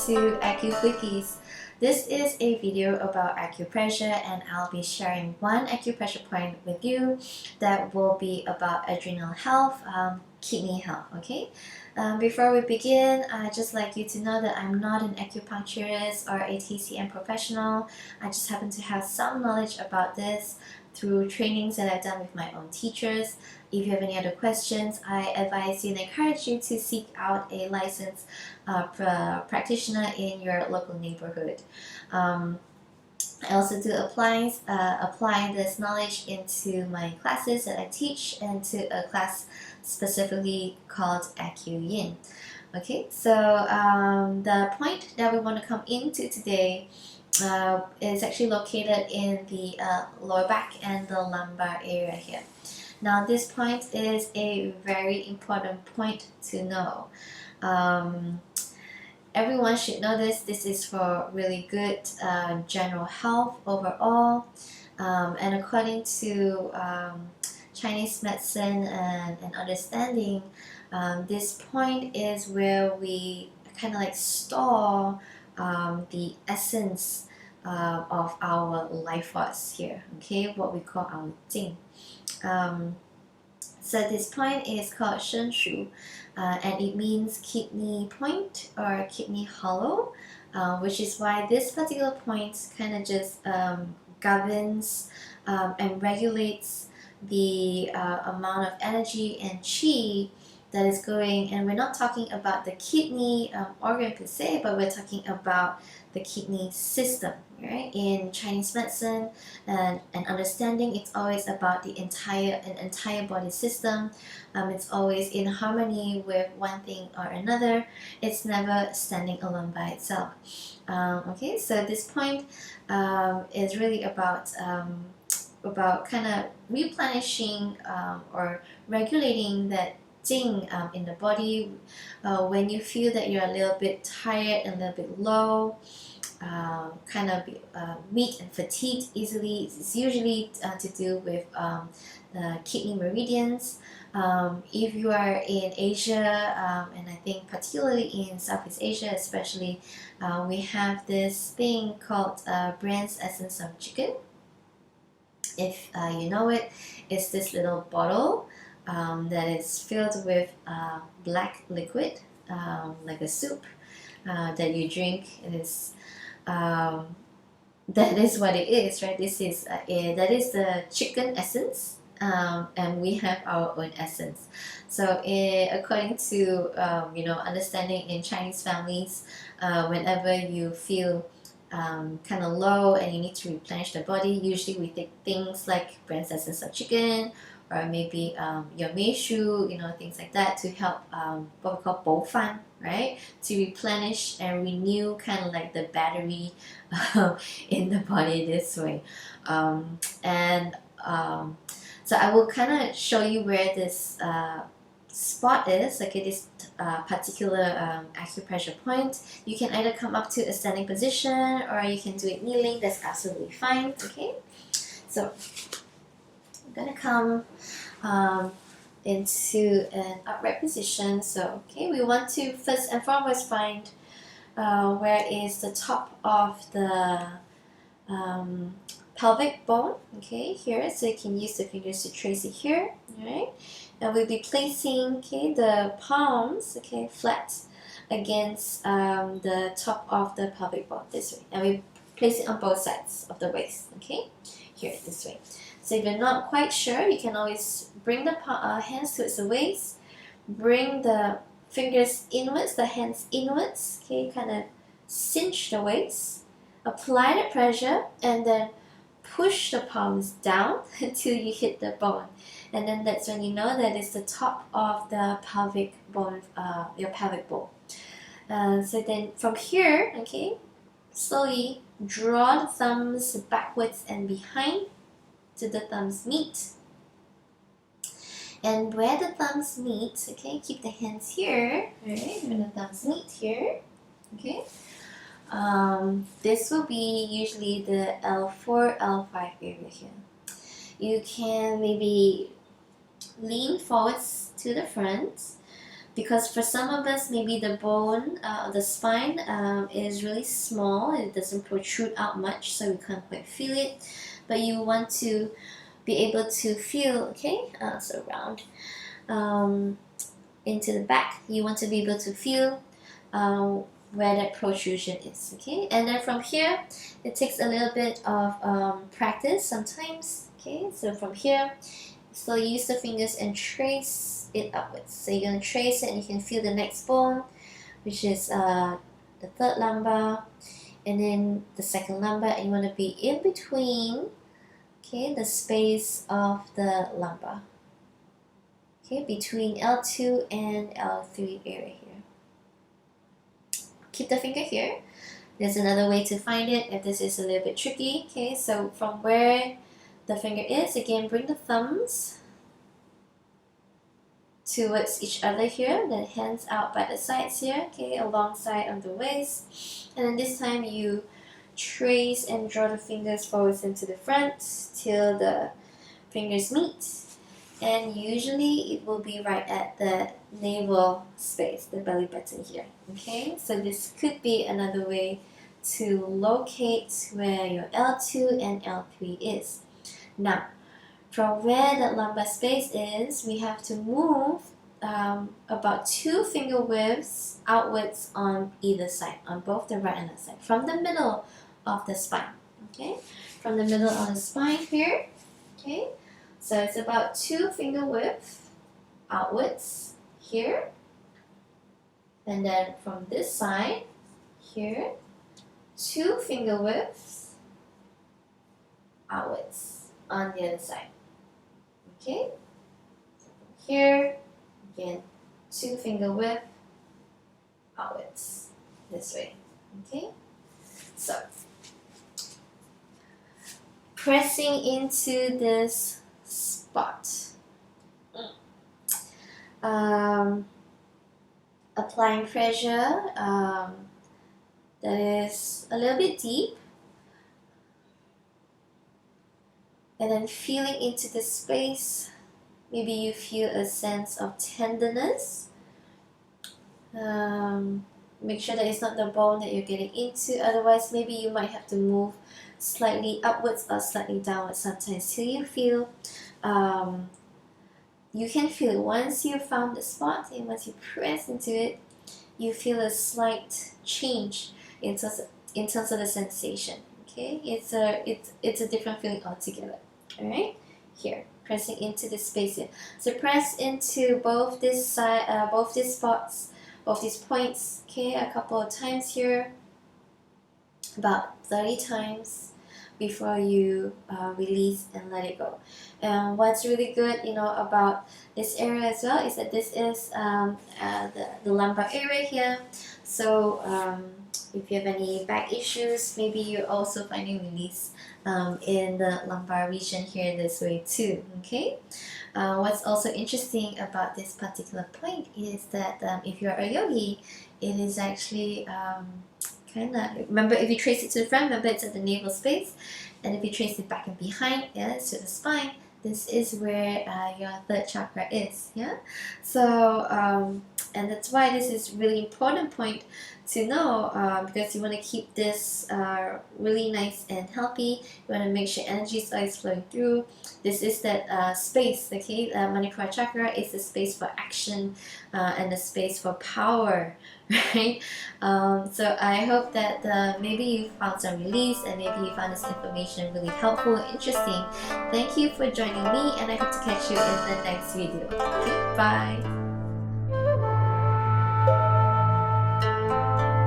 to Quickies. This is a video about acupressure, and I'll be sharing one acupressure point with you that will be about adrenal health, kidney health, okay? Before we begin, I'd just like you to know that I'm not an acupuncturist or a TCM professional. I just happen to have some knowledge about this through trainings that I've done with my own teachers. If you have any other questions, I advise you and encourage you to seek out a licensed practitioner in your local neighborhood. I also do apply this knowledge into my classes that I teach and to a class specifically called Acu-Yin. Okay, so the point that we want to come into today is actually located in the lower back and the lumbar area here. Now this point is a very important point to know. Everyone should know this. This is for really good general health overall, and according to Chinese medicine and understanding, this point is where we kind of like store the essence of our life force here, okay, what we call our jing. So this point is called Shen Shu, and it means kidney point or kidney hollow, which is why this particular point kind of just governs and regulates the amount of energy and qi that is going. And we're not talking about the kidney organ per se, but we're talking about the kidney system, right? In Chinese medicine and understanding, it's always about the entire body system. It's always in harmony with one thing or another. It's never standing alone by itself. Okay, so this point is really about kind of replenishing or regulating that jing in the body. When you feel that you're a little bit tired and a little bit low, kind of weak and fatigued easily, it's usually to do with the kidney meridians. If you are in Asia, and I think particularly in Southeast Asia especially, we have this thing called Brand's Essence of Chicken. If you know it, it's this little bottle that is filled with black liquid, like a soup that you drink. It is that is what it is, right? This is that is the chicken essence, and we have our own essence. So according to understanding in Chinese families, whenever you feel kind of low and you need to replenish the body, usually we take things like Brand's Essence of Chicken, or maybe your meishu, things like that, to help what we call bo fan, right? To replenish and renew kind of like the battery in the body this way. So I will kind of show you where this spot is, okay, this particular acupressure point. You can either come up to a standing position or you can do it kneeling. That's absolutely fine, okay? So I'm gonna come into an upright position. So okay, we want to first and foremost find where is the top of the pelvic bone, okay, here. So you can use the fingers to trace it here, alright? And we'll be placing, okay, the palms, okay, flat against the top of the pelvic bone this way, and we place it on both sides of the waist, okay, here this way. So if you're not quite sure, you can always bring the hands towards the waist, bring the fingers inwards, the hands inwards, okay, kind of cinch the waist, apply the pressure, and then push the palms down until you hit the bone. And then that's when you know that it's the top of the pelvic bone, your pelvic bone. So then from here, okay, slowly draw the thumbs backwards and behind to the thumbs meet. And where the thumbs meet, okay, keep the hands here, right, where the thumbs meet here, okay. This will be usually the L4, L5 area here. You can maybe lean forwards to the front, because for some of us, maybe the bone, the spine is really small. It doesn't protrude out much, so we can't quite feel it. But you want to be able to feel, okay, so round into the back. You want to be able to feel where that protrusion is, okay? And then from here, it takes a little bit of practice sometimes, okay? So from here, so use the fingers and trace it upwards. So you're going to trace it and you can feel the next bone, which is the third lumbar, and then the second lumbar, and you want to be in between, okay, the space of the lumbar, okay, between L2 and L3 area here. Keep the finger here. There's another way to find it if this is a little bit tricky, okay? So from where the finger is, again, bring the thumbs towards each other here, then hands out by the sides here, okay, alongside of the waist. And then this time you trace and draw the fingers forwards into the front till the fingers meet. And usually it will be right at the navel space, the belly button here, okay? So this could be another way to locate where your L2 and L3 is. Now, from where that lumbar space is, we have to move about 2 finger widths outwards on either side, on both the right and left side, from the middle of the spine, okay? From the middle of the spine here, okay? So it's about 2 finger width outwards here, and then from this side here, 2 finger widths outwards on the other side. Okay, so from here, again, 2 finger width outwards this way. Okay, so pressing into this spot, applying pressure that is a little bit deep, and then feeling into the space. Maybe you feel a sense of tenderness. Make sure that it's not the bone that you're getting into, otherwise maybe you might have to move slightly upwards or slightly downwards sometimes till you feel, you can feel it once you found the spot, and once you press into it, you feel a slight change in terms of the sensation. Okay, it's a different feeling altogether. All right, here, pressing into the space here. So press into both this side, both these spots, both these points. Okay, a couple of times here, about 30 times before you release and let it go. And what's really good, about this area as well is that this is the lumbar area here. So if you have any back issues, maybe you're also finding release in the lumbar region here this way too. Okay. What's also interesting about this particular point is that if you're a yogi, it is actually remember, if you trace it to the front, remember it's at the navel space, and if you trace it back and behind, to the spine, this is where your third chakra is. So and that's why this is really important point to know, because you want to keep this really nice and healthy. You want to make sure energy is always flowing through. This is that space, okay? Manipura chakra is the space for action and the space for power, right? So I hope that maybe you found some release, and maybe you found this information really helpful and interesting. Thank you for joining me, and I hope to catch you in the next video. Okay, bye!